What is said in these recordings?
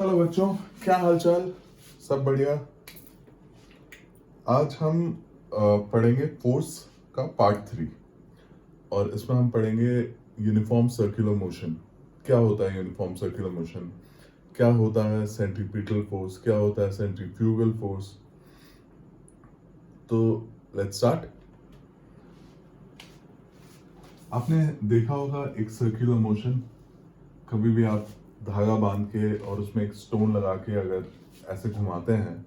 Hello बच्चों, क्या हालचाल? सब बढ़िया। आज हम पढ़ेंगे फोर्स का पार्ट 3 और इसमें हम पढ़ेंगे यूनिफॉर्म सर्कुलर मोशन। क्या होता है यूनिफॉर्म सर्कुलर मोशन, क्या होता है सेंट्रीपिटल फोर्स, क्या होता है सेंट्रीफ्यूगल फोर्स। तो लेट्स स्टार्ट। आपने देखा होगा एक सर्कुलर मोशन, कभी भी आप धागा बांध के और उसमें एक स्टोन लगा के अगर ऐसे घुमाते हैं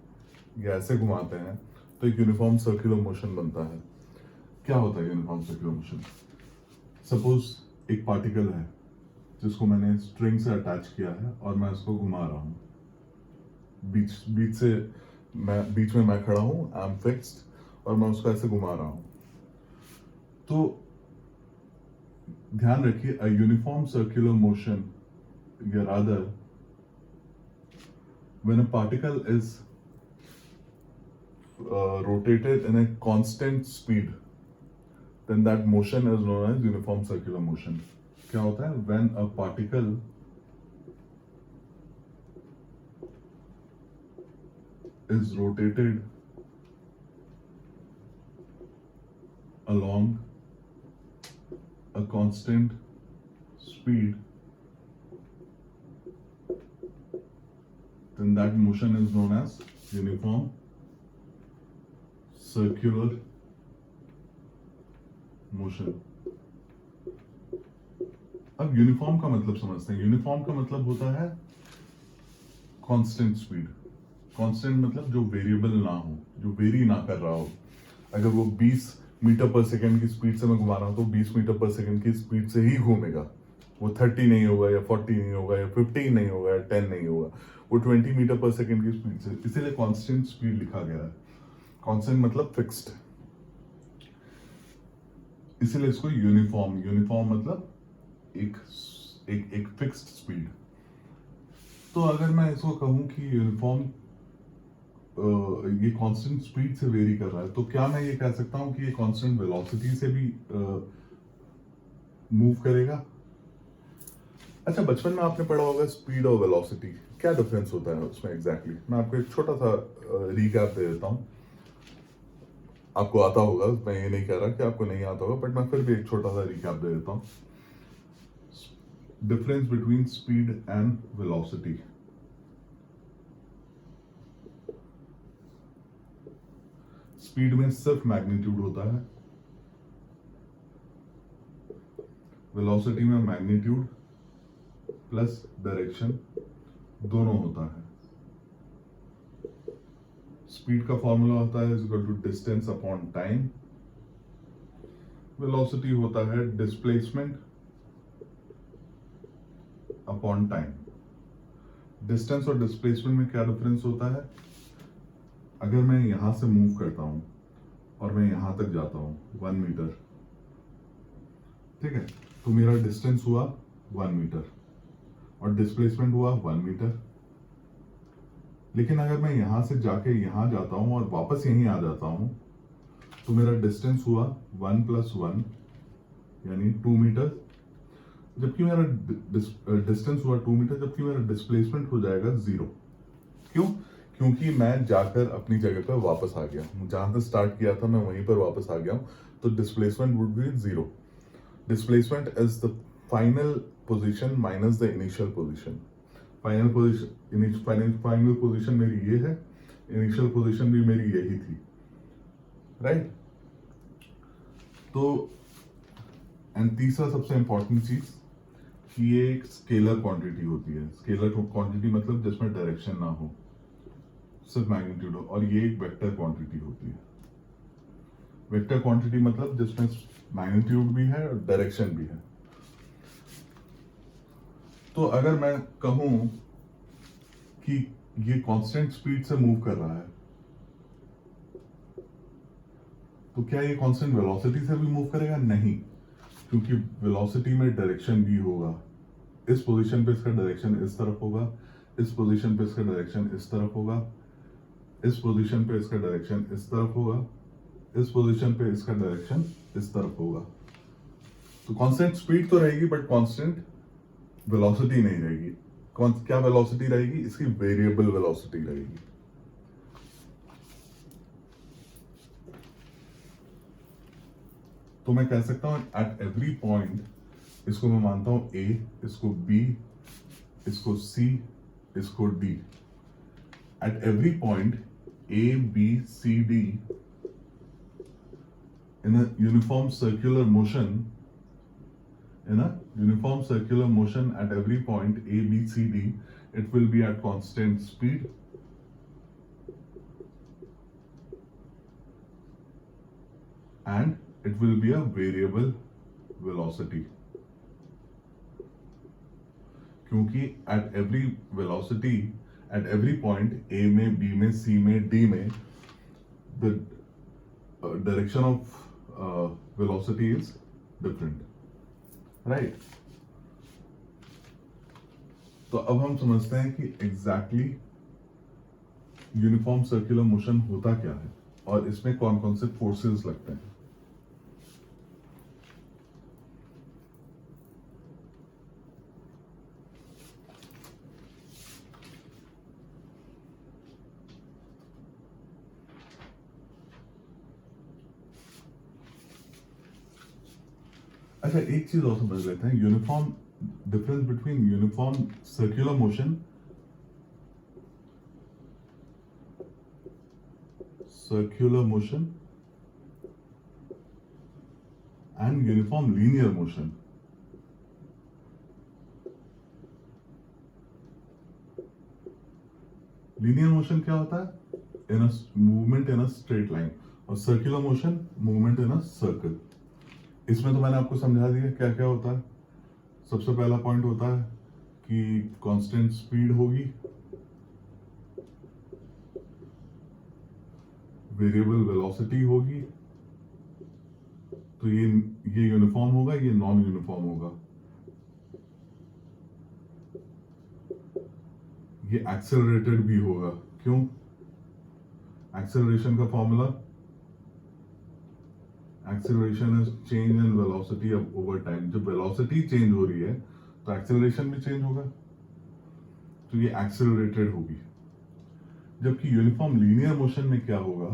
या ऐसे घुमाते हैं तो एक यूनिफॉर्म सर्कुलर मोशन बनता है। क्या होता है यूनिफॉर्म सर्कुलर मोशन? सपोज एक पार्टिकल है जिसको मैंने स्ट्रिंग से अटैच किया है और मैं उसको घुमा रहा हूँ। बीच बीच से बीच में मैं खड़ा हूँ, आई एम फिक्स्ड, और मैं उसको ऐसे घुमा रहा हूँ। तो ध्यान रखिए, अ यूनिफॉर्म सर्कुलर मोशन, या rather when a particle is rotated in a constant speed, then that motion is known as uniform circular motion. क्या होता है? When a particle is rotated along a constant speed, then that motion is known as uniform circular motion. अब uniform का मतलब समझते हैं। Uniform का मतलब होता है कांस्टेंट स्पीड। कांस्टेंट मतलब जो वेरिएबल ना हो, जो वेरी ना कर रहा हो। अगर वो 20 मीटर पर सेकंड की स्पीड से मैं घुमा रहा हूं तो 20 मीटर पर सेकंड की स्पीड से ही घूमेगा। वो 30 नहीं होगा या 40 नहीं होगा या 15 नहीं होगा या 10 नहीं होगा, वो 20 मीटर पर सेकंड की स्पीड से। इसीलिए कांस्टेंट स्पीड लिखा गया है। कांस्टेंट मतलब फिक्स्ड, इसीलिए इसको यूनिफॉर्म, यूनिफॉर्म मतलब एक एक एक फिक्स्ड स्पीड। तो अगर मैं इसको कहूं कि यूनिफॉर्म ये कांस्टेंट स्पीड से वेरी कर रहा है, तो क्या मैं ये कह सकता हूं कि ये कांस्टेंट वेलोसिटी से भी मूव करेगा? अच्छा, बचपन में आपने पढ़ा होगा स्पीड और वेलोसिटी, क्या डिफरेंस होता है उसमें एग्जैक्टली? मैं आपको एक छोटा सा रीकैप दे देता हूँ। आपको आता होगा, मैं ये नहीं कह रहा कि आपको नहीं आता होगा, बट मैं फिर भी एक छोटा सा रिकैप दे देता हूँ। Difference between speed and velocity. Speed में सिर्फ मैग्नीट्यूड होता है, वेलोसिटी में मैग्नीट्यूड प्लस डायरेक्शन दोनों होता है। स्पीड का फॉर्मूला होता है equal to distance upon time. Velocity होता है डिस्प्लेसमेंट अपॉन टाइम। डिस्टेंस और डिस्प्लेसमेंट में क्या डिफरेंस होता है? अगर मैं यहां से मूव करता हूं और मैं यहां तक जाता हूं 1 मीटर, ठीक है, तो मेरा डिस्टेंस हुआ 1 मीटर और डिस्प्लेसमेंट हुआ 1 मीटर। लेकिन अगर मैं यहां से जाके यहां जाता हूं और वापस यहीं आ जाता हूं तो मेरा डिस्टेंस हुआ 1 + 1 यानी 2 मीटर, जबकि मेरा डिस्टेंस हुआ 2 मीटर, जबकि मेरा डिस्प्लेसमेंट हो जाएगा 0। क्यों? क्योंकि मैं जाकर अपनी जगह पर वापस आ गया, जहां से स्टार्ट किया था मैं वहीं पर वापस आ गया हूं, तो displacement would be 0। Displacement is the final position minus the initial position. Final position मेरी ये है, इनिशियल पोजीशन भी मेरी यही थी, राइट? तो एंड तीसरा सबसे इंपॉर्टेंट चीज कि ये एक स्केलर क्वांटिटी होती है। स्केलर क्वांटिटी मतलब जिसमें डायरेक्शन ना हो, सिर्फ मैग्नीट्यूड हो, और ये एक वेक्टर क्वांटिटी होती है। वेक्टर क्वांटिटी मतलब जिसमें मैग्नीट्यूड भी है और डायरेक्शन भी है। तो अगर मैं कहूं कि ये कांस्टेंट स्पीड से मूव कर रहा है, तो क्या ये कांस्टेंट वेलोसिटी से भी मूव करेगा? नहीं, क्योंकि वेलोसिटी में डायरेक्शन भी होगा। इस पोजीशन पे इसका डायरेक्शन इस तरफ होगा, इस पोजीशन पे इसका डायरेक्शन इस तरफ होगा, इस पोजीशन पे इसका डायरेक्शन इस तरफ होगा, इस पोजीशन पे इसका डायरेक्शन इस तरफ होगा। तो कांस्टेंट स्पीड तो रहेगी बट कांस्टेंट वेलोसिटी नहीं रहेगी। क्या वेलोसिटी रहेगी, इसकी वेरिएबल वेलोसिटी रहेगी। तो मैं कह सकता हूं एट एवरी पॉइंट, इसको मैं मानता हूं ए, इसको बी, इसको सी, इसको D. At every point A B C D in a uniform circular motion at every point A, B, C, D, it will be at constant speed and it will be a variable velocity, क्योंकि at every velocity at every point A में, B में, C में, D में the direction of velocity is different, right? तो अब हम समझते हैं कि एग्जैक्टली यूनिफॉर्म सर्कुलर मोशन होता क्या है और इसमें कौन कौन से फोर्सेस लगते हैं। अच्छा, एक चीज और समझ लेते हैं, uniform difference between uniform circular motion and uniform linear motion. Linear motion क्या होता है, in a movement in a straight line, और circular motion movement in a circle. इसमें तो मैंने आपको समझा दिया क्या क्या होता है। सबसे पहला पॉइंट होता है कि कांस्टेंट स्पीड होगी, वेरिएबल वेलोसिटी होगी, तो ये यूनिफॉर्म होगा, ये नॉन यूनिफॉर्म होगा। ये एक्सेलरेटेड भी होगा, क्यों? एक्सेलरेशन का formula, acceleration is change in velocity over time. जब वेलोसिटी चेंज हो रही है तो एक्सेलरेशन भी चेंज होगा, तो ये एक्सेलरेटेड होगी। जबकि यूनिफॉर्म लीनियर मोशन में क्या होगा,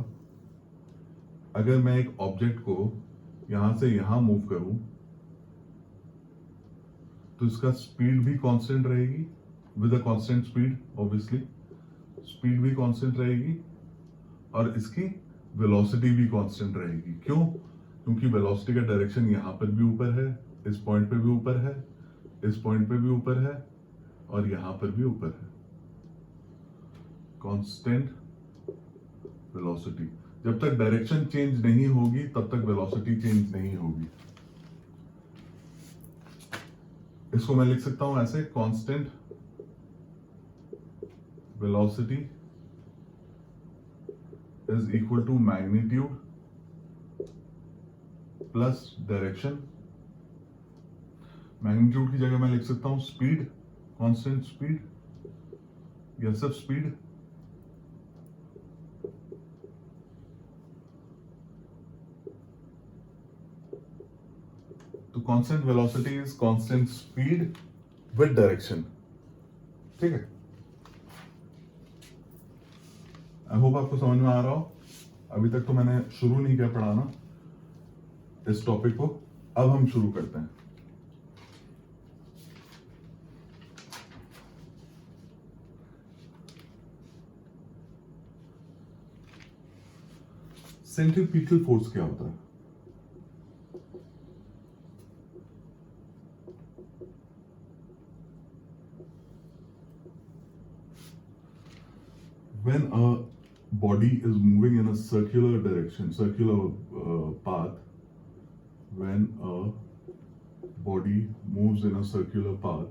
अगर मैं एक ऑब्जेक्ट को यहां से यहां मूव करूं तो इसका स्पीड भी कांस्टेंट रहेगी, with a constant speed, obviously speed भी कांस्टेंट रहेगी और इसकी वेलोसिटी भी कांस्टेंट रहेगी। क्यों? क्योंकि वेलोसिटी का डायरेक्शन यहां पर भी ऊपर है, इस पॉइंट पे भी ऊपर है, इस पॉइंट पे भी ऊपर है और यहां पर भी ऊपर है। Constant velocity. जब तक डायरेक्शन चेंज नहीं होगी तब तक वेलोसिटी चेंज नहीं होगी। इसको मैं लिख सकता हूं ऐसे, constant velocity is equal to magnitude plus direction. Magnitude की जगह मैं लिख सकता हूं स्पीड, कांस्टेंट स्पीड या सब स्पीड। तो constant velocity is constant speed with direction. ठीक है, आई होप आपको समझ में आ रहा हो। अभी तक तो मैंने शुरू नहीं किया पढ़ाना इस टॉपिक को, अब हम शुरू करते हैं। सेंट्रीपिटल फोर्स क्या होता है? When a body is moving in a circular direction, circular path, when a body moves in a circular path,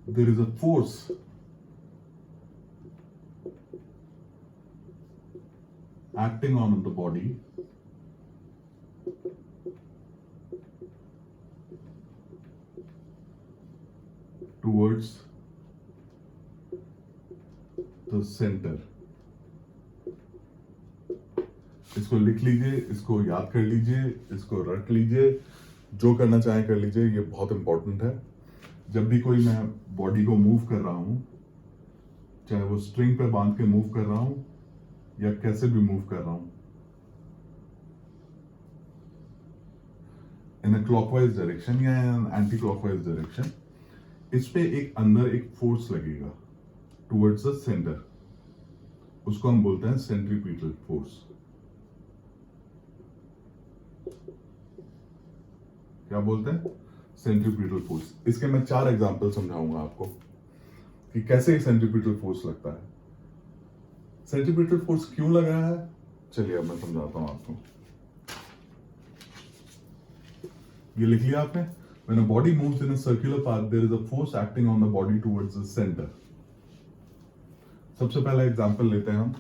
there is a force acting on the body towards the center. इसको लिख लीजिए, इसको याद कर लीजिए, इसको रख लीजिए, जो करना चाहें कर लीजिए, ये बहुत इंपॉर्टेंट है। जब भी कोई मैं बॉडी को मूव कर रहा हूं, चाहे वो स्ट्रिंग पे बांध के मूव कर रहा हूं या कैसे भी मूव कर रहा हूं, इन अ क्लॉकवाइज डायरेक्शन या एंटी क्लॉकवाइज डायरेक्शन, इस पे एक अंदर एक फोर्स लगेगा टुवर्ड्स द सेंटर, उसको हम बोलते हैं सेंट्रीपिटल फोर्स। क्या बोलते हैं? Centripetal force. इसके मैं 4 एग्जांपल समझाऊंगा आपको कि कैसे सेंट्रीपिटल फोर्स लगता है। सेंट्रीपिटल फोर्स क्यों लग रहा है, चलिए अब मैं समझाता हूं आपको। ये लिख लिया आपने? When a body moves in a circular path, there is a force acting on the body towards the center. सबसे पहला एग्जांपल लेते हैं हम।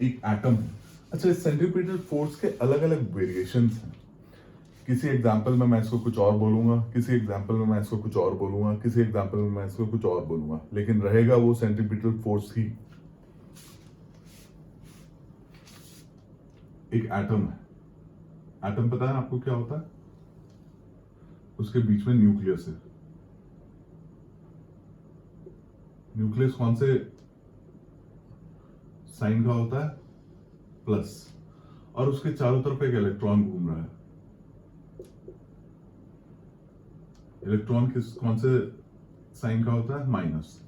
एक एटम है। अच्छा, इस सेंट्रीपिटल फोर्स के अलग अलग वेरिएशंस हैं। किसी एग्जांपल में मैं इसको कुछ और बोलूंगा, किसी एग्जांपल में मैं इसको कुछ और बोलूंगा, किसी एग्जांपल में मैं इसको कुछ और बोलूंगा, लेकिन रहेगा वो सेंट्रीपिटल फोर्स ही। एक एटम है। एटम पता है आपको क्या होता है? उसके बीच में न्यूक्लियस है। न्यूक्लियस कौन से साइन का होता है? प्लस। और उसके चारों तरफ एक इलेक्ट्रॉन घूम रहा है। इलेक्ट्रॉन कौन से साइन का होता है? माइनस।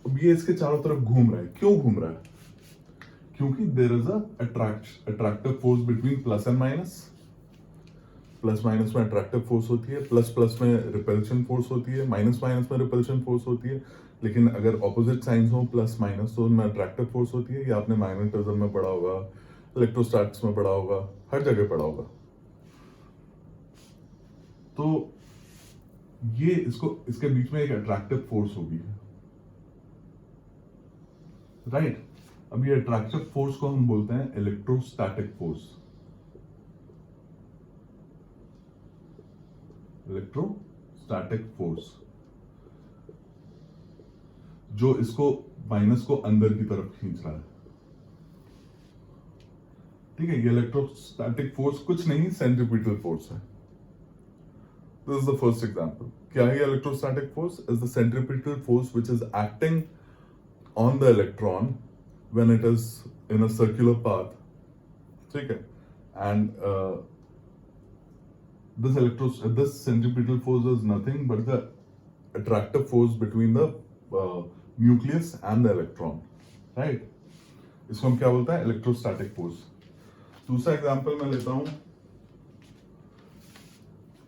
अब ये इसके चारों तरफ घूम रहा है। क्यों घूम रहा है? क्योंकि there is attractive force between plus and minus. Plus minus में अट्रैक्टिव फोर्स होती है, प्लस प्लस में रिपल्शन फोर्स होती है, माइनस माइनस में रिपल्शन फोर्स होती है। लेकिन अगर ऑपोजिट साइंस हो प्लस माइनस तो उनमें अट्रैक्टिव फोर्स होती है। ये आपने मैग्नेटिज्म में पढ़ा होगा, इलेक्ट्रोस्टैटिक्स में पढ़ा होगा, हर जगह पढ़ा होगा। तो ये इसके बीच में एक अट्रैक्टिव फोर्स होगी, राइट? अब ये अट्रैक्टिव फोर्स को हम बोलते हैं इलेक्ट्रोस्टैटिक फोर्स। इलेक्ट्रोस्टैटिक फोर्स जो इसको माइनस को अंदर की तरफ खींच रहा है। ठीक है, ये इलेक्ट्रोस्टैटिक फोर्स कुछ नहीं, सेंट्रीपिटल फोर्स है। This is the first example. क्या है electrostatic force? Is the centripetal force which is acting on the electron when it is in a circular path. ठीक है, and this centripetal force is nothing but the attractive force between the nucleus and the electron, right? इसको हम क्या बोलते हैं? Electrostatic force. दूसरा example मैं लेता हूं।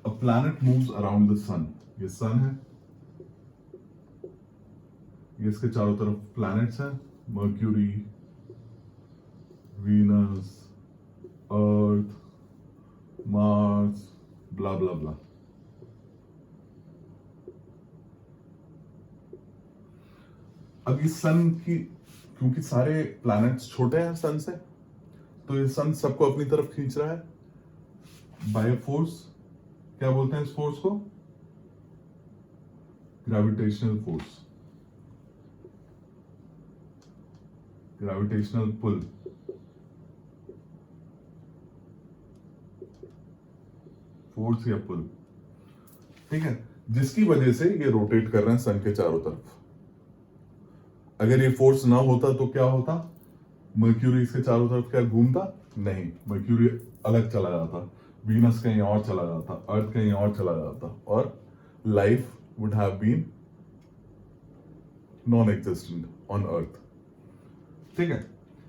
A planet moves around the sun. ये सन है, ये इसके चारों तरफ प्लैनेट्स हैं, मर्क्यूरी, वीनस, अर्थ, मार्स, ब्ला ब्ला ब्ला। अब ये सन की, क्योंकि सारे प्लैनेट्स छोटे हैं सन से, तो ये सन सबको अपनी तरफ खींच रहा है बाय अ फोर्स। क्या बोलते हैं इस फोर्स को? Gravitational force, gravitational pull. Force या पुल, ठीक है, जिसकी वजह से ये रोटेट कर रहे हैं सन के चारों तरफ। अगर ये फोर्स ना होता तो क्या होता? मर्क्यूरी इसके चारों तरफ क्या घूमता? नहीं, मर्क्यूरी अलग चला जाता, वीनस कहीं और चला जाता, अर्थ कहीं और चला जाता, और life would have been non existent on earth. ठीक है,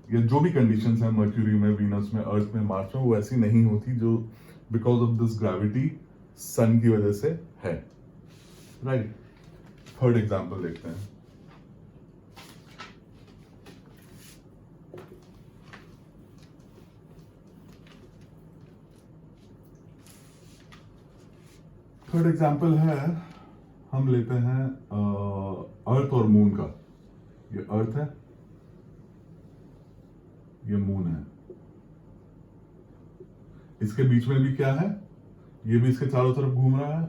ये जो भी कंडीशंस हैं मर्क्यूरी में, वीनस में, अर्थ में, मार्स में, वो ऐसी नहीं होती जो बिकॉज ऑफ दिस ग्रेविटी सन की वजह से है, राइट? थर्ड एग्जांपल देखते हैं। थर्ड एग्जांपल है, हम लेते हैं अर्थ और मून का। ये अर्थ है, ये मून है। इसके बीच में भी क्या है? ये भी इसके चारों तरफ घूम रहा है।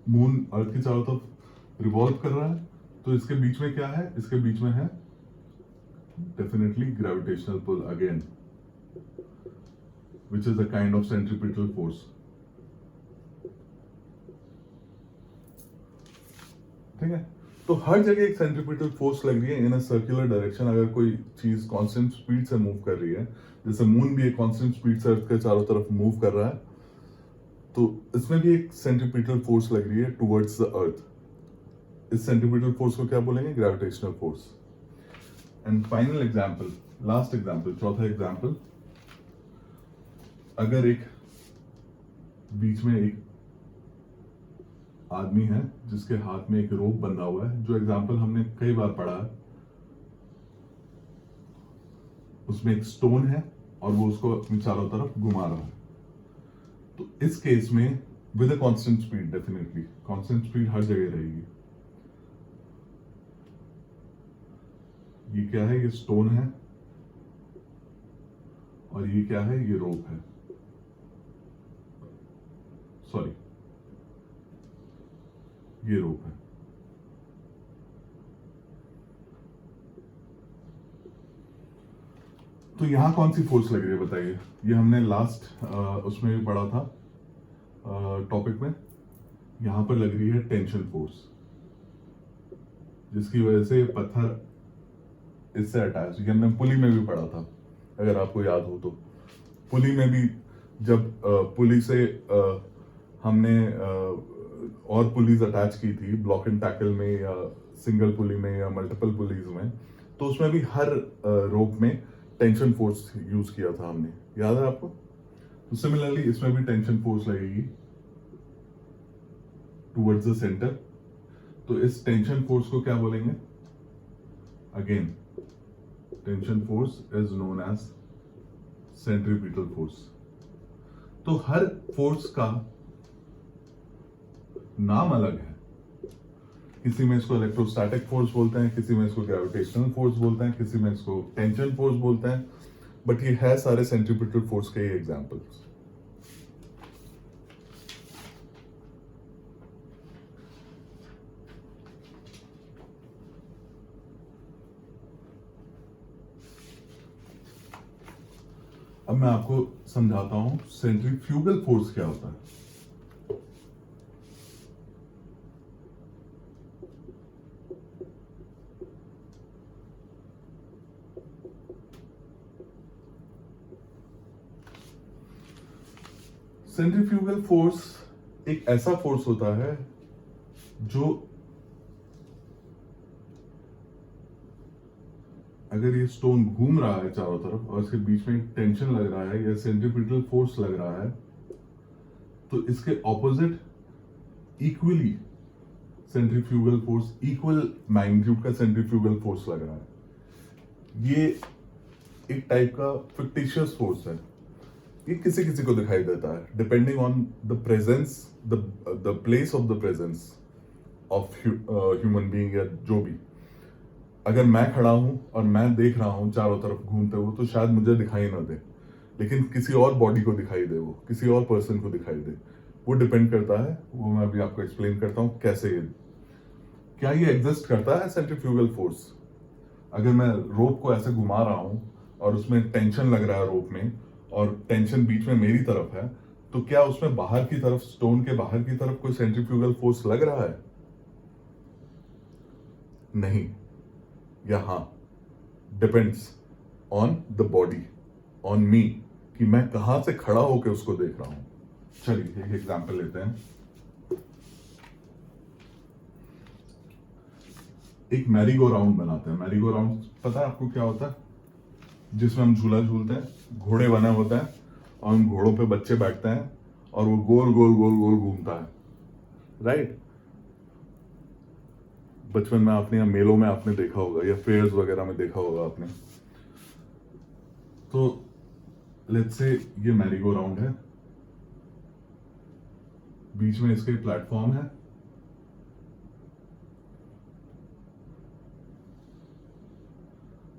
मून अर्थ के चारों तरफ रिवॉल्व कर रहा है, तो इसके बीच में क्या है? इसके बीच में है definitely gravitational pull again, which is a kind of centripetal force. ठीक है, तो हर जगह एक सेंट्रीपिटल फोर्स लग रही है इन अ सर्कुलर डायरेक्शन। अगर कोई चीज कांस्टेंट स्पीड से मूव कर रही है, जैसे मून भी एक कांस्टेंट स्पीड से अर्थ के चारों तरफ मूव कर रहा है, तो इसमें भी एक सेंट्रीपिटल फोर्स लग रही है टुवर्ड्स द अर्थ। इस सेंट्रीपिटल फोर्स को क्या बोलेंगे? Gravitational force. And final example, last example, चौथा एग्जांपल, अगर एक बीच में एक आदमी है जिसके हाथ में एक रोप बंधा हुआ है, जो एग्जांपल हमने कई बार पढ़ा है, उसमें एक स्टोन है और वो उसको अपनी चारों तरफ घुमा रहा है। तो इस केस में with a constant speed, definitely constant speed हर जगह रहेगी। ये क्या है? ये स्टोन है, और ये क्या है? ये रोप है, सॉरी ये रोप है। तो यहां कौन सी फोर्स लग रही है बताइए? ये हमने लास्ट उसमें भी पढ़ा था टॉपिक में। यहां पर लग रही है टेंशन फोर्स, जिसकी वजह से पत्थर इससे अटैच, ये हमने पुली में भी पढ़ा था अगर आपको याद हो तो। पुली में भी जब पुली से हमने और पुलीज अटैच की थी ब्लॉक एंड टैकल में, या सिंगल पुली में, या मल्टीपल पुलीज में, तो उसमें भी हर रोप में टेंशन फोर्स यूज किया था हमने, याद है आपको? तो सिमिलरली इसमें भी टेंशन फोर्स लगेगी टुवर्ड्स द सेंटर। तो इस टेंशन फोर्स को क्या बोलेंगे? Again tension force is known as centripetal force. तो हर फोर्स का नाम अलग है, किसी में इसको इलेक्ट्रोस्टैटिक फोर्स बोलते हैं, किसी में इसको ग्रेविटेशनल फोर्स बोलते हैं, किसी में इसको टेंशन फोर्स बोलते हैं, बट ये है सारे सेंट्रीपिटल फोर्स के ही एग्जांपल्स। अब मैं आपको समझाता हूं सेंट्रीफ्यूगल फोर्स क्या होता है। सेंट्रीफ्यूगल फोर्स एक ऐसा फोर्स होता है जो, अगर ये स्टोन घूम रहा है चारों तरफ और इसके बीच में एक टेंशन लग रहा है या सेंट्रीपिटल फोर्स लग रहा है, तो इसके opposite equally centrifugal force, equal magnitude का सेंट्रीफ्यूगल फोर्स लग रहा है। ये एक टाइप का फिक्टिशियस फोर्स है। ये किसी किसी को दिखाई देता है depending on the presence, the place of the presence of human being, या जो भी। अगर मैं खड़ा हूं और मैं देख रहा हूं चारों तरफ घूमते हुए, तो शायद मुझे दिखाई ना दे, लेकिन किसी और बॉडी को दिखाई दे, वो किसी और पर्सन को दिखाई दे, वो डिपेंड करता है। वो मैं अभी आपको एक्सप्लेन करता हूं कैसे क्या ये एग्जिस्ट करता है सेंट्रीफ्यूगल फोर्स। अगर मैं रोप को ऐसे घुमा रहा हूं और उसमें टेंशन लग रहा है रोप में, और टेंशन बीच में मेरी तरफ है, तो क्या उसमें बाहर की तरफ, स्टोन के बाहर की तरफ कोई सेंट्रीफ्यूगल फोर्स लग रहा है? नहीं। यहां depends on the body, on me, कि मैं कहां से खड़ा होकर उसको देख रहा हूं। चलिए एक एग्जांपल लेते हैं। एक मैरी गो राउंड बनाते हैं। मैरी गो राउंड पता है आपको क्या होता है? जिसमें हम झूला झूलते हैं, घोड़े बना होता है और उन घोड़ों पे बच्चे बैठते हैं और वो गोल गोल गोल गोल घूमता है, राइट? बचपन में आपने या मेलों में आपने देखा होगा, या फेयर्स वगैरह में देखा होगा आपने। तो लेट्स से ये मैरी गो राउंड है, बीच में इसके प्लेटफॉर्म है,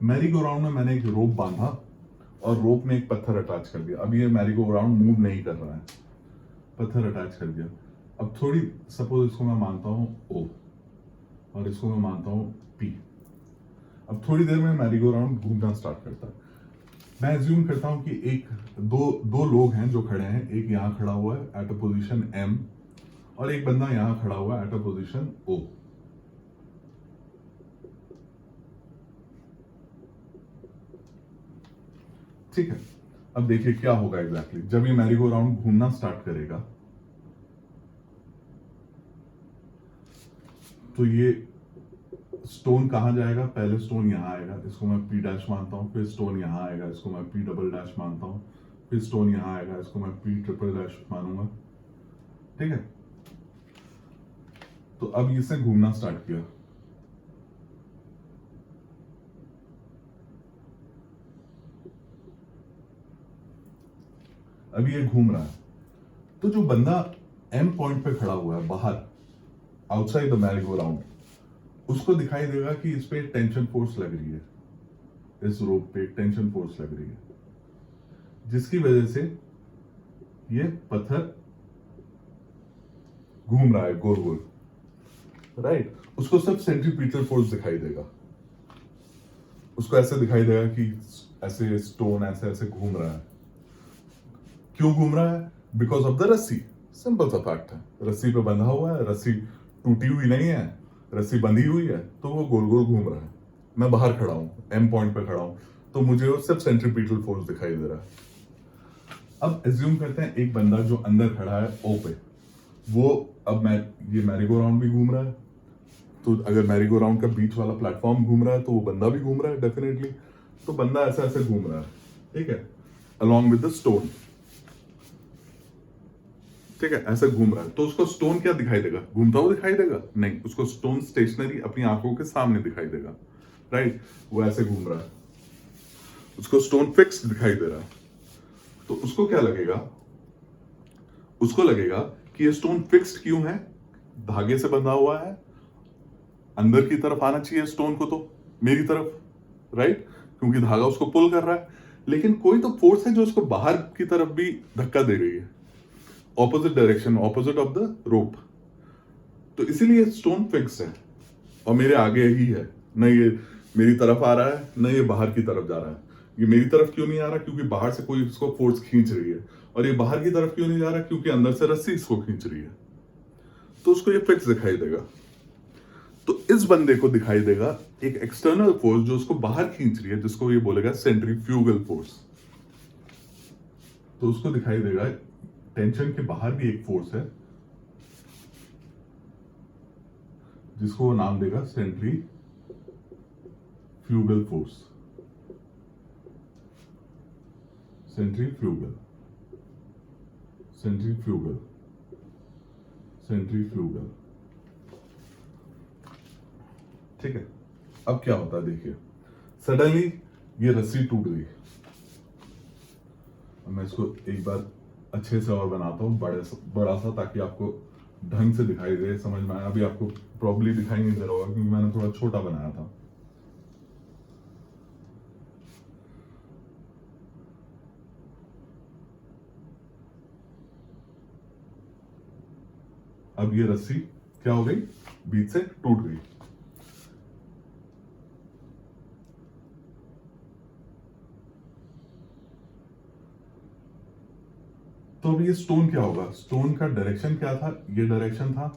मैरी गो राउंड में मैंने एक रोप बांधा और रोप में एक पत्थर अटैच कर दिया। अब ये मैरी गो राउंड मूव नहीं कर रहा है, पत्थर अटैच कर दिया। अब थोड़ी, सपोज इसको मैं मानता हूं O, और इसको मैं मानता हूं P। अब थोड़ी देर में मैरीगो राउंड घूमना स्टार्ट करता है। मैं एज्यूम करता हूं कि एक दो लोग हैं जो खड़े हैं, एक यहां खड़ा हुआ है एट अ पोजीशन M और एक बंदा यहां खड़ा हुआ है एट अ पोजीशन O। ठीक है, अब देखिए क्या होगा एग्जैक्टली जब ये मैरीगो राउंड घूमना स्टार्ट करेगा। तो ये स्टोन कहां जाएगा, पहले स्टोन यहां आएगा, इसको मैं P डैश मानता हूं, फिर स्टोन यहां आएगा, इसको मैं P डबल डैश मानता हूं, फिर स्टोन यहां आएगा, इसको मैं P ट्रिपल डैश मानूंगा। ठीक है, तो अब इसने घूमना स्टार्ट किया। अभी ये घूम रहा है, तो जो बंदा M पॉइंट पे खड़ा हुआ है बाहर आउटसाइड द मैरीगो राउंड, उसको दिखाई देगा कि इस पे टेंशन फोर्स लग रही है, इस रोप पे टेंशन फोर्स लग रही है, जिसकी वजह से ये पत्थर घूम रहा है गोल गोल, राइट। उसको सब सेंट्रीपिटल फोर्स दिखाई देगा, उसको ऐसे दिखाई देगा कि ऐसे स्टोन ऐसे ऐसे घूम रहा है। क्यों घूम रहा है? बिकॉज ऑफ द रस्सी। सिंपल सा फैक्ट है, रस्सी पे बंधा हुआ है, रस्सी टूटी हुई नहीं है, रस्सी बंधी हुई है, तो वो गोल गोल घूम रहा है। मैं बाहर खड़ा हूं, M पॉइंट पे खड़ा हूं, तो मुझे वो सिर्फ सेंट्रीपिटल फोर्स दिखाई दे रहा है। अब एज्यूम करते हैं एक बंदा जो अंदर खड़ा है O पे, वो अब ये मैरीगो राउंड भी घूम रहा है, तो अगर मैरीगो राउंड का बीच वाला प्लेटफॉर्म घूम रहा है तो वो बंदा भी घूम रहा है डेफिनेटली। तो बंदा ऐसा ऐसे घूम रहा है, ठीक है, अलॉन्ग विद द स्टोन। ठीक है, ऐसे घूम रहा है, तो उसको स्टोन क्या दिखाई देगा? घूमता हुआ दिखाई देगा? नहीं, उसको स्टोन स्टेशनरी अपनी आंखों के सामने दिखाई देगा, राइट। वो ऐसे घूम रहा है, उसको स्टोन फिक्स दिखाई दे रहा है, तो उसको क्या लगेगा? उसको लगेगा कि ये स्टोन फिक्स्ड क्यों है? धागे से बंधा हुआ है, अंदर की तरफ आना चाहिए स्टोन को, तो मेरी तरफ, राइट, क्योंकि धागा उसको पुल कर रहा है। लेकिन कोई तो फोर्स है जो उसको बाहर की तरफ भी धक्का दे रही है, opposite direction, opposite of the rope. तो इसीलिए स्टोन फिक्स है और मेरे आगे ही है, न ये मेरी तरफ आ रहा है न ये बाहर की तरफ जा रहा है। ये मेरी तरफ क्यों नहीं आ रहा? क्योंकि बाहर से कोई इसको फोर्स खींच रही है। और ये बाहर की तरफ क्यों नहीं जा रहा? क्योंकि अंदर से रस्सी इसको खींच रही है। तो उसको ये फिक्स दिखाई देगा। तो इस बंदे को दिखाई देगा एक एक्सटर्नल फोर्स जो उसको बाहर खींच रही है, जिसको ये बोलेगा सेंट्रीफ्यूगल फोर्स। तो उसको दिखाई देगा टेंशन के बाहर भी एक फोर्स है, जिसको वो नाम देगा centrifugal force. Centrifugal, centrifugal, centrifugal. ठीक है, अब क्या होता है देखिए, सडनली ये रस्सी टूट गई। मैं इसको एक बार अच्छे से और बनाता हूँ, बड़ा सा, ताकि आपको ढंग से दिखाई दे, समझ में आए। अभी आपको प्रॉब्ली दिखाई नहीं दे रहा होगा क्योंकि मैंने थोड़ा छोटा बनाया था। अब ये रस्सी क्या हो गई? बीच से टूट गई। तो अब ये स्टोन क्या होगा? स्टोन का डायरेक्शन क्या था? ये डायरेक्शन था,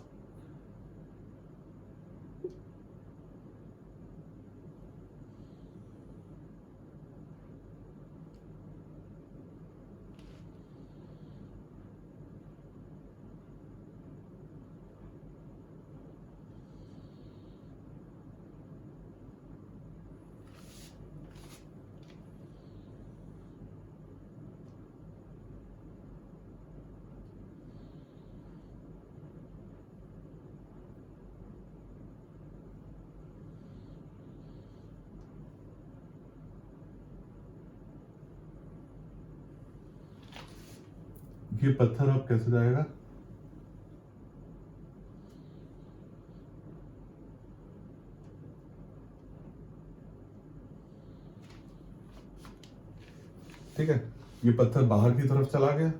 ये पत्थर अब कैसे जाएगा? ठीक है, ये पत्थर बाहर की तरफ चला गया,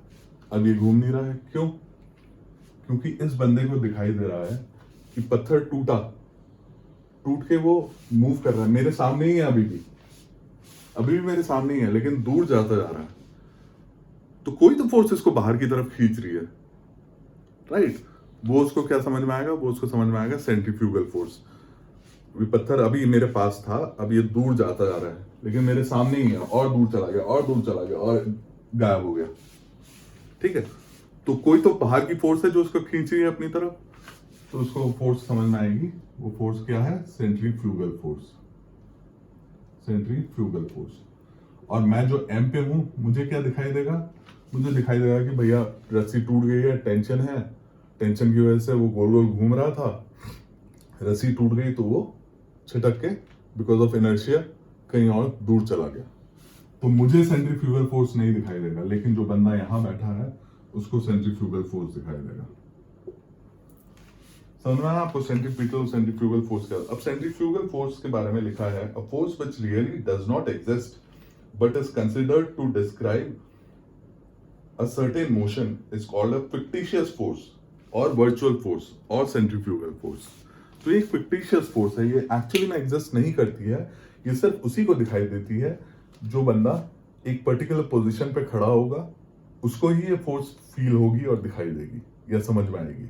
अब ये घूम नहीं रहा है। क्यों? क्योंकि इस बंदे को दिखाई दे रहा है कि पत्थर टूटा टूट के वो मूव कर रहा है, मेरे सामने ही है अभी भी मेरे सामने ही है, लेकिन दूर जाता जा रहा है। तो कोई तो फोर्स इसको बाहर की तरफ खींच रही है, राइट। वो उसको क्या समझ में आएगा, वो उसको समझ में आएगा सेंट्रीफ्यूगल फोर्स। अभी पत्थर अभी मेरे पास था, अब ये दूर जाता जा रहा है, लेकिन मेरे सामने ही है, और दूर चला गया और दूर चला गया और गायब हो गया, ठीक है। तो कोई तो बाहर की फोर्स है जो उसको खींच रही है अपनी तरफ, तो उसको फोर्स समझ में आएगी। वो फोर्स क्या है, सेंट्रीफ्यूगल फोर्स, सेंट्रीफ्यूगल फोर्स। और मैं जो एम पे हूं, मुझे क्या दिखाई देगा, मुझे दिखाई देगा कि भैया रस्सी टूट गई है, टेंशन है, टेंशन की वजह से वो गोल गोल घूम रहा था, रस्सी टूट गई तो वो छिटक के बिकॉज ऑफ इनर्शिया कहीं और दूर चला गया। तो मुझे सेंट्रीफ्यूगल फोर्स नहीं दिखाई देगा, लेकिन जो बंदा यहां बैठा है उसको सेंट्रीफ्यूगल फोर्स दिखाई देगा। समझ में आया आपको सेंट्रीफ्यूगल फोर्स क्या। अब सेंट्रीफ्यूगल फोर्स के बारे में लिखा है, a force which really does not exist but is considered to describe a certain motion is called a fictitious force or virtual force or centrifugal force। तो ये fictitious force है, ये एक्चुअली में एग्जिस्ट नहीं करती है, ये सिर्फ उसी को दिखाई देती है जो बंदा एक पर्टिकुलर पोजीशन पे खड़ा होगा, उसको ही ये फोर्स फील होगी और दिखाई देगी या समझ में आएगी।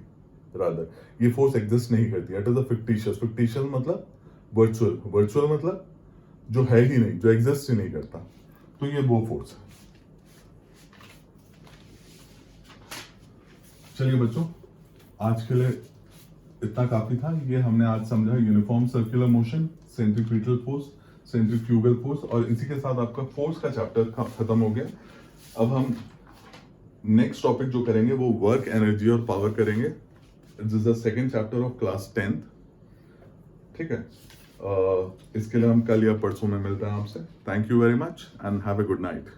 रादर ये फोर्स एग्जिस्ट नहीं करती है, इट इज अ फिक्टिशियस मतलब वर्चुअल मतलब जो है ही नहीं, जो एग्जिस्ट ही नहीं करता। तो ये वो फोर्स है। चलिए बच्चों, आज के लिए इतना काफी था। ये हमने आज समझा uniform circular motion, centripetal force, centrifugal force, और इसी के साथ आपका फोर्स का चैप्टर खत्म हो गया। अब हम नेक्स्ट टॉपिक जो करेंगे वो वर्क, एनर्जी और पावर करेंगे। This is the second chapter of class 10th, ठीक है। इसके लिए हम कल या परसों में मिलते हैं आपसे। Thank you very much and have a good night.